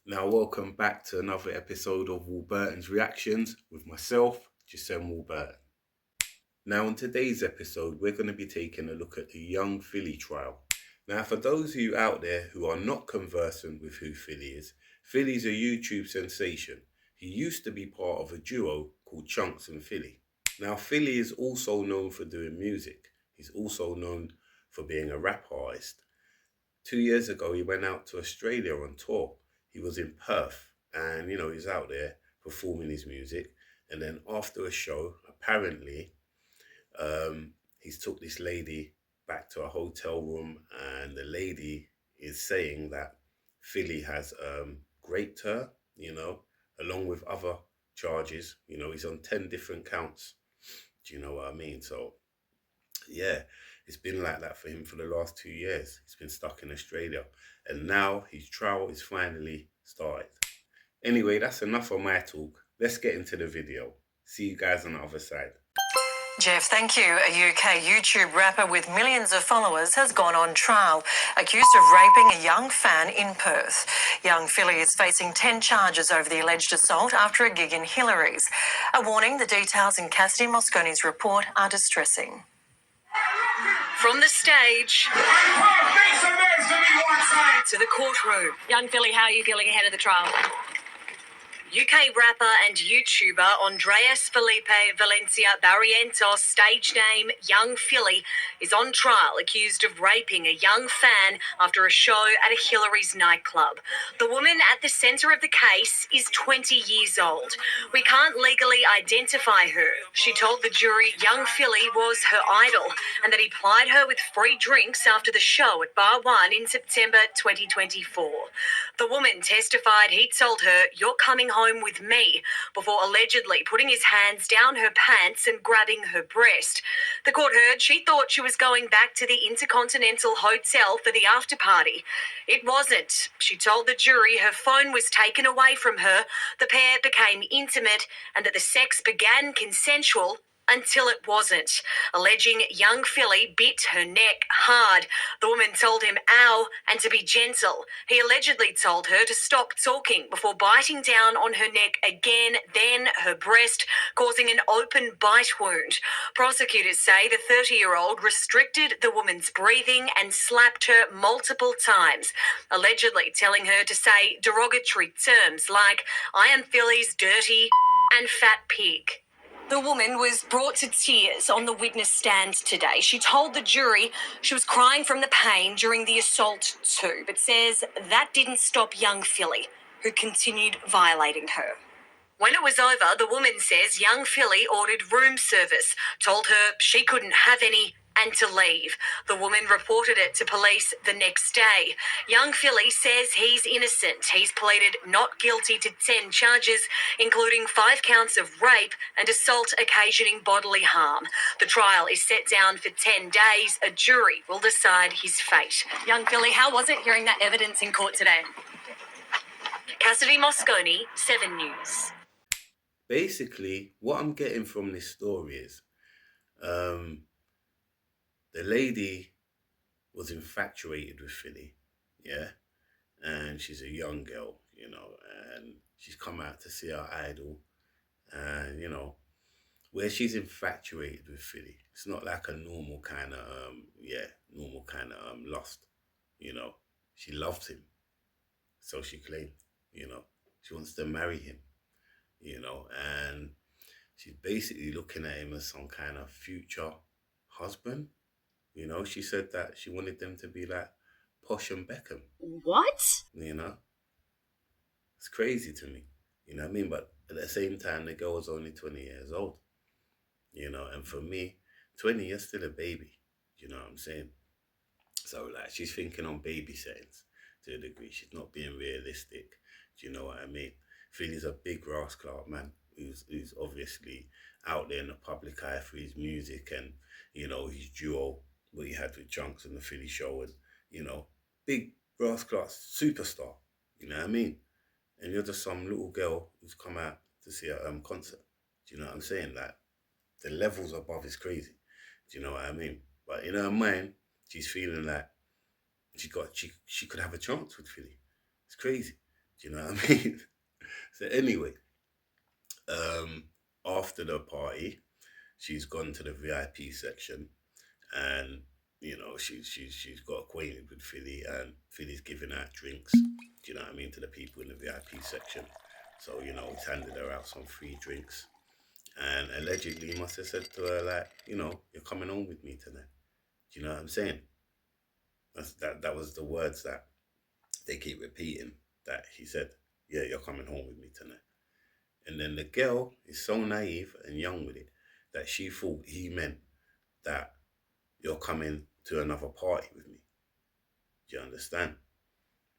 Now, welcome back to another episode of Warburton's Reactions with myself, Giselle Warburton. Now, in today's episode, we're going to be taking a look at the Young Philly trial. Now, for those of you out there who are not conversant with who Philly is, Philly's a YouTube sensation. He used to be part of a duo called Chunks and Philly. Now, Philly is also known for doing music. He's also known for being a rap artist. 2 years ago, he went out to Australia on tour. He was in Perth and, he's out there performing his music. And then after a show, apparently, he's took this lady back to a hotel room, and the lady is saying that Philly has raped her, along with other charges. He's on 10 different counts. Do you know what I mean? So, yeah, it's been like that for him for the last 2 years. He's been stuck in Australia, and now his trial is finally started. Anyway, that's enough of my talk. Let's get into the video. See you guys on the other side. Jeff, thank you. A UK YouTube rapper with millions of followers has gone on trial, accused of raping a young fan in Perth. Young Philly is facing 10 charges over the alleged assault after a gig in Hillary's. A warning, the details in Cassidy Mosconi's report are distressing. From the stage to the courtroom. Young Philly, how are you feeling ahead of the trial? UK rapper and YouTuber Andreas Felipe Valencia Barrientos, stage name Young Philly, is on trial accused of raping a young fan after a show at a Hillary's nightclub. The woman at the centre of the case is 20 years old. We can't legally identify her. She told the jury Young Philly was her idol and that he plied her with free drinks after the show at Bar One in September 2024. The woman testified he told her, "You're coming home with me," before allegedly putting his hands down her pants and grabbing her breast. The court heard she thought she was going back to the Intercontinental Hotel for the after party. It wasn't. She told the jury her phone was taken away from her, the pair became intimate, and that the sex began consensual until it wasn't, alleging Young Philly bit her neck hard. The woman told him ow and to be gentle. He allegedly told her to stop talking before biting down on her neck again, then her breast, causing an open bite wound. Prosecutors say the 30-year-old restricted the woman's breathing and slapped her multiple times, allegedly telling her to say derogatory terms like, "I am Philly's dirty and fat pig." The woman was brought to tears on the witness stand today. She told the jury she was crying from the pain during the assault too, but says that didn't stop Young Philly, who continued violating her. When it was over, the woman says Young Philly ordered room service, told her she couldn't have any, and to leave. The woman reported it to police the next day. Young Philly says he's innocent. He's pleaded not guilty to 10 charges, including 5 counts of rape and assault occasioning bodily harm. The trial is set down for 10 days. A jury will decide his fate. Young Philly, how was it hearing that evidence in court today? Cassidy Mosconi, 7 News. Basically, what I'm getting from this story is the lady was infatuated with Philly, yeah? And she's a young girl, and she's come out to see her idol. And, where she's infatuated with Philly, it's not like a normal kind of, lust, She loves him, so she claimed, She wants to marry him, and she's basically looking at him as some kind of future husband. She said that she wanted them to be like Posh and Beckham. What? It's crazy to me. You know what I mean? But at the same time, the girl was only 20 years old. And for me, 20 is still a baby. You know what I'm saying? So, like, she's thinking on baby settings to a degree. She's not being realistic. Do you know what I mean? Philly's a big rascal, man, who's obviously out there in the public eye for his music and, his duo, what he had with Chunks and the Philly show, and, big rascal superstar. You know what I mean? And you're just some little girl who's come out to see a concert. Do you know what I'm saying? Like, the levels above is crazy. Do you know what I mean? But in her mind, she's feeling like she could have a chance with Philly. It's crazy. Do you know what I mean? So anyway, after the party, she's gone to the VIP section, and she's got acquainted with Philly, and Philly's giving out drinks. Do you know what I mean, to the people in the VIP section? So he's handed her out some free drinks, and allegedly he must have said to her like, you're coming home with me tonight. Do you know what I'm saying? That was the words that they keep repeating, that he said, yeah, you're coming home with me tonight. And then the girl is so naive and young with it that she thought he meant that you're coming to another party with me. Do you understand?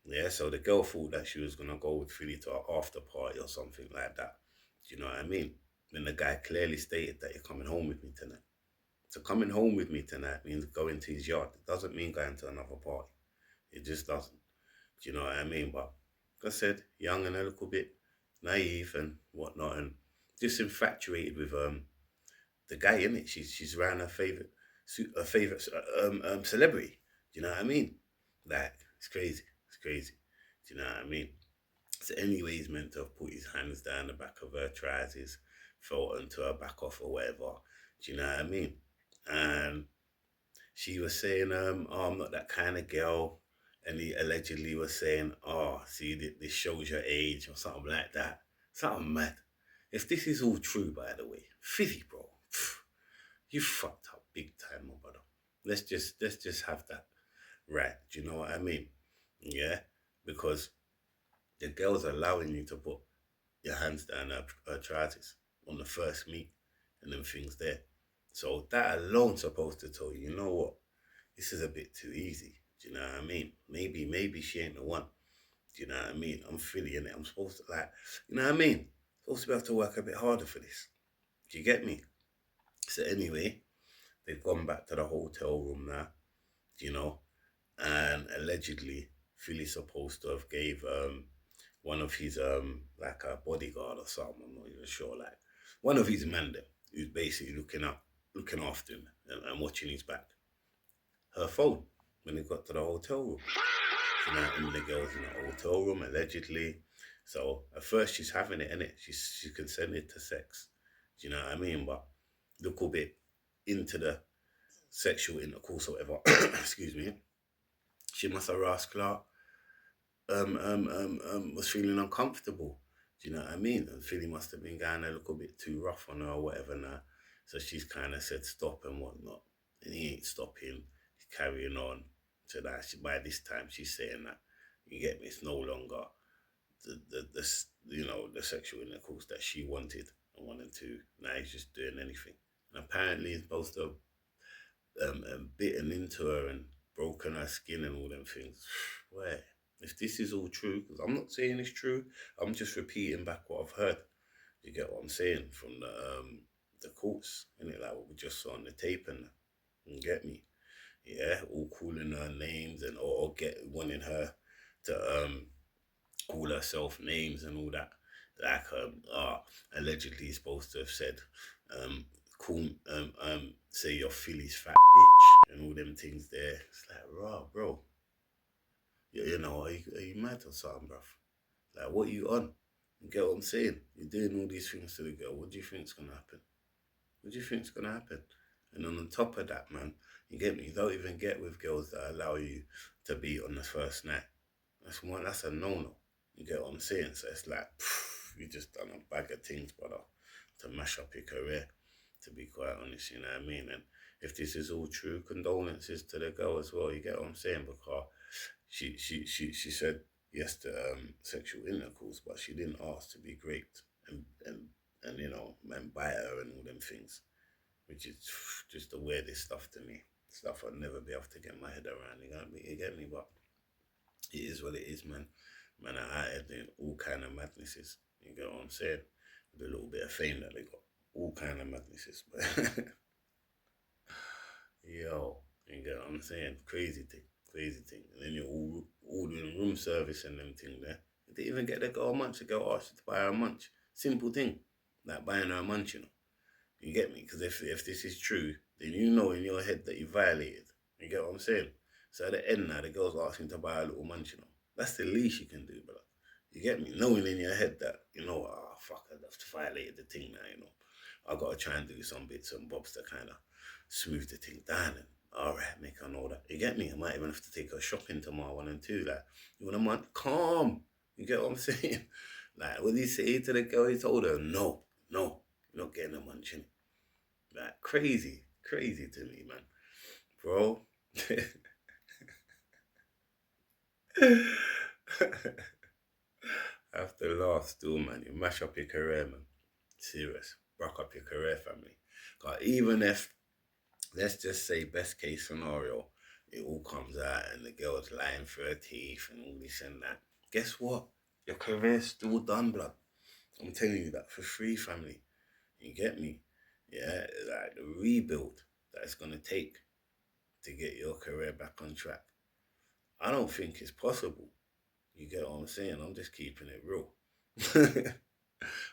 Yeah, so the girl thought that she was going to go with Philly to an after party or something like that. Do you know what I mean? Then the guy clearly stated that you're coming home with me tonight. So coming home with me tonight means going to his yard. It doesn't mean going to another party. It just doesn't. Do you know what I mean? But like I said, young and a little bit naive and whatnot, and just infatuated with the guy, in it. She's around her favorite celebrity. Do you know what I mean? Like, it's crazy. It's crazy. Do you know what I mean? So anyway, he's meant to have put his hands down the back of her trousers, felt onto her back off or whatever. Do you know what I mean? And she was saying, oh, I'm not that kind of girl. And he allegedly was saying, oh, see, this shows your age or something like that. Something mad. If this is all true, by the way, Philly, bro, you fucked up big time, my brother. Let's just have that right. Do you know what I mean? Yeah, because the girl's allowing you to put your hands down her trousers on the first meet and them things there. So that alone's supposed to tell you, you know what? This is a bit too easy. Do you know what I mean? Maybe she ain't the one. Do you know what I mean? I'm feeling it. I'm supposed to you know what I mean? Supposed to be able to work a bit harder for this. Do you get me? So anyway, they've gone back to the hotel room now, and allegedly Philly's supposed to have gave one of his like a bodyguard or something, I'm not even sure, like one of his men there, who's basically looking after him and watching his back, her phone when they got to the hotel room. So now the girl's in the hotel room allegedly. So at first she's having it, innit? She's consented to sex. Do you know what I mean? But little bit into the sexual intercourse or whatever, excuse me, she must have rascal was feeling uncomfortable. Do you know what I mean? And Philly must have been going a little bit too rough on her or whatever now. So she's kind of said stop and whatnot. And he ain't stopping. He's carrying on. So that by this time she's saying that, you get me, it's no longer the sexual intercourse that she wanted and wanted to. Now he's just doing anything. And apparently he's supposed to bitten into her and broken her skin and all them things. Where? If this is all true, because I'm not saying it's true, I'm just repeating back what I've heard. You get what I'm saying from the courts, innit? Like what we just saw on the tape, and you get me? Yeah, all calling her names and or wanting her to call herself names and all that. Like allegedly supposed to have said call say you're Philly's fat bitch and all them things there. It's like, raw, bro. Are you mad or something, bruv? Like, what are you on? You get what I'm saying? You're doing all these things to the girl. What do you think's gonna happen? What do you think's gonna happen? And on top of that, man, you get me? You don't even get with girls that allow you to be on the first night. That's a no-no. You get what I'm saying? So it's like, you just done a bag of things, brother, to mash up your career, to be quite honest, you know what I mean? And if this is all true, condolences to the girl as well, you get what I'm saying? Because she said yes to sexual intercourse, but she didn't ask to be raped and and bite her and all them things, which is just the weirdest stuff to me. Stuff I'd never be able to get my head around. You get me? But it is what it is, man. Man are out here doing all kind of madnesses. You get what I'm saying? With a little bit of fame that they got. All kind of madnesses. But yo, you get what I'm saying? Crazy thing. And then you're all doing room service and them thing there. You didn't even get the girl a munch. The girl asked you to buy her a munch. Simple thing. Like buying her a munch, You get me? Because if this is true, then you know in your head that you violated. You get what I'm saying? So at the end now, the girl's asking to buy a little munch, That's the least you can do, brother. You get me? Knowing in your head that, oh, fuck, I'd have to violate the thing now. I got to try and do some bits and bobs to kind of smooth the thing down and, all right, make her know that. You get me? I might even have to take her shopping tomorrow, 1 and 2. Like, you want a month? Calm. You get what I'm saying? Like, what did he say to the girl? He told her, no, you're not getting a munching. Like, crazy to me, man. Bro. After laugh still, man, you mash up your career, man. Serious. Rock up your career, family. Because even if, let's just say, best case scenario, it all comes out and the girl's lying for her teeth and all this and that. Guess what? Your career's still done, blood. I'm telling you that for free, family. You get me? Yeah, like the rebuild that it's going to take to get your career back on track. I don't think it's possible. You get what I'm saying? I'm just keeping it real.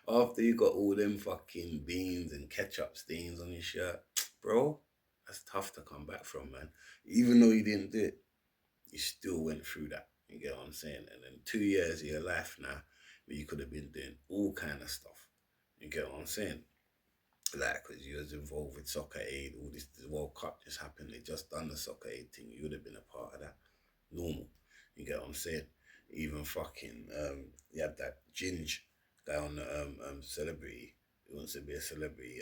After you got all them fucking beans and ketchup stains on your shirt, bro, that's tough to come back from, man. Even though you didn't do it, you still went through that. You get what I'm saying? And then 2 years of your life now, where you could have been doing all kind of stuff. You get what I'm saying? Like, because you was involved with Soccer Aid, all this, the World Cup just happened. They just done the Soccer Aid thing. You would have been a part of that. Normal. You get what I'm saying? Even fucking, you had that Ginge guy on the celebrity. He wants to be a celebrity.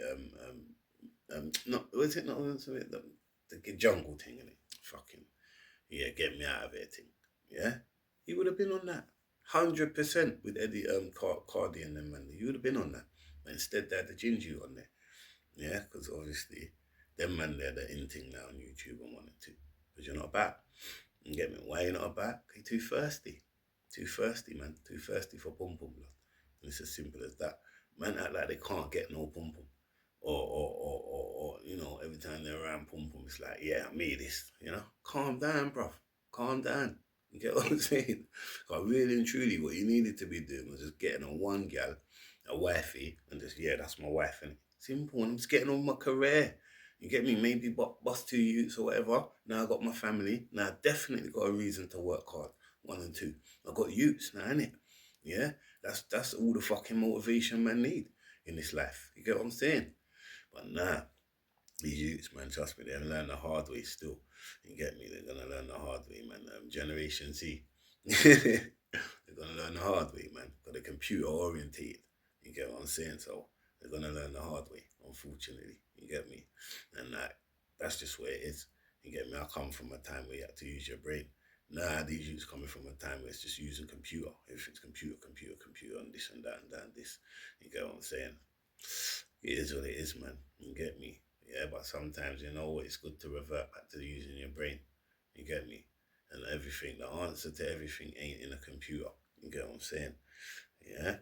No, was it not? The jungle thing, innit? Fucking, yeah, get me out of here thing. Yeah? He would have been on that. 100% with Eddie Cardi and them, man. He would have been on that. But instead, they had the Ginge on there. Yeah, because obviously, them man, they're the in thing now on YouTube and 1 and 2. Because you're not back. You get me? Why you not back? You're too thirsty. Too thirsty, man. Too thirsty for pum pum, blood. And it's as simple as that. Man act like they can't get no pum pum. Or, every time they're around pum pum, it's like, yeah, I made this, Calm down, bruv. Calm down. You get what I'm saying? Because really and truly, what you needed to be doing was just getting on one gal, a wifey, and just, yeah, that's my wife, and simple. And I'm just getting on my career. You get me? Maybe bust 2 youths or whatever. Now I got my family. Now I definitely got a reason to work hard. 1 and 2. I got youths now, innit? Yeah? That's all the fucking motivation man need in this life. You get what I'm saying? But nah, these youths, man, trust me, they're gonna learn the hard way still. You get me? They're gonna learn the hard way, man. Generation Z. They're gonna learn the hard way, man. Because they're computer orientated. You get what I'm saying? So they're gonna learn the hard way, unfortunately. You get me? And that's just where it is. You get me? I come from a time where you had to use your brain. Nah, these youths coming from a time where it's just using computer. Everything's computer, and this and that and that and this. You get what I'm saying? It is what it is, man. You get me? Yeah, but sometimes, it's good to revert back to using your brain. You get me? And everything, the answer to everything ain't in a computer. You get what I'm saying? Yeah?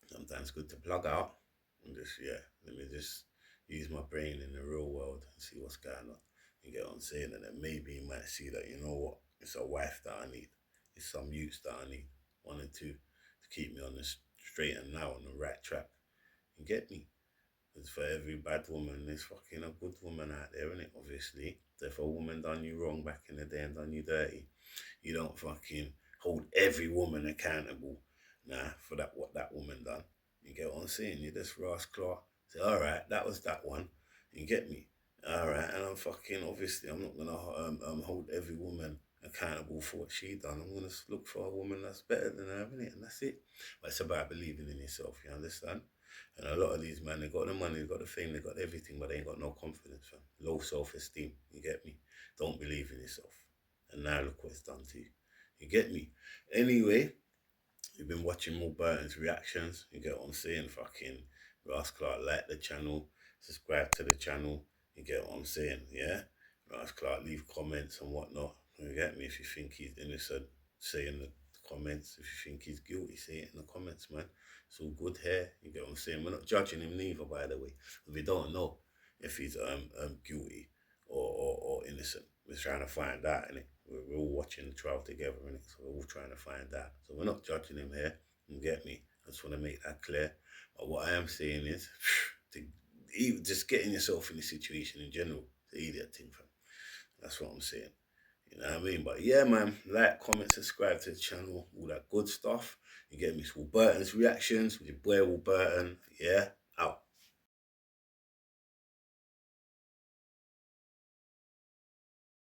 Sometimes good to plug out and just, let me just use my brain in the real world and see what's going on. You get what I'm saying? And then maybe you might see that, you know what? It's a wife that I need. It's some youths that I need. 1 and 2 to keep me on the straight and now on the right track. You get me? Because for every bad woman, there's fucking a good woman out there, innit? Obviously. So if a woman done you wrong back in the day and done you dirty, you don't fucking hold every woman accountable. Nah, for what that woman done. You get what I'm saying? You just rascal. Say, all right, that was that one. You get me? All right, and I'm fucking, obviously, I'm not gonna hold every woman accountable for what she done. I'm gonna look for a woman that's better than her, innit? And that's it. But it's about believing in yourself. You understand? And a lot of these men, they got the money, they got the fame, they got everything, but they ain't got no confidence, fam. Low self-esteem. You get me? Don't believe in yourself. And now look what it's done to you. You get me? Anyway, you've been watching More Burton's reactions. You get what I'm saying? Fucking Ross Clark, like the channel, subscribe to the channel. You get what I'm saying? Yeah? Ross Clark, leave comments and whatnot. You get me? If you think he's innocent, say in the comments. If you think he's guilty, say it in the comments, man. It's all good here. You get what I'm saying? We're not judging him neither, by the way. We don't know if he's guilty or innocent. We're trying to find out, innit? We're all watching the trial together, innit? So we're all trying to find out. So we're not judging him here. You get me? I just want to make that clear. But what I am saying is, just getting yourself in the situation in general, the idiot thing, fam. That's what I'm saying. You know what I mean? But yeah, man, like, comment, subscribe to the channel, all that good stuff. You get me, it's Warburton's Reactions with your boy Warburton. Yeah.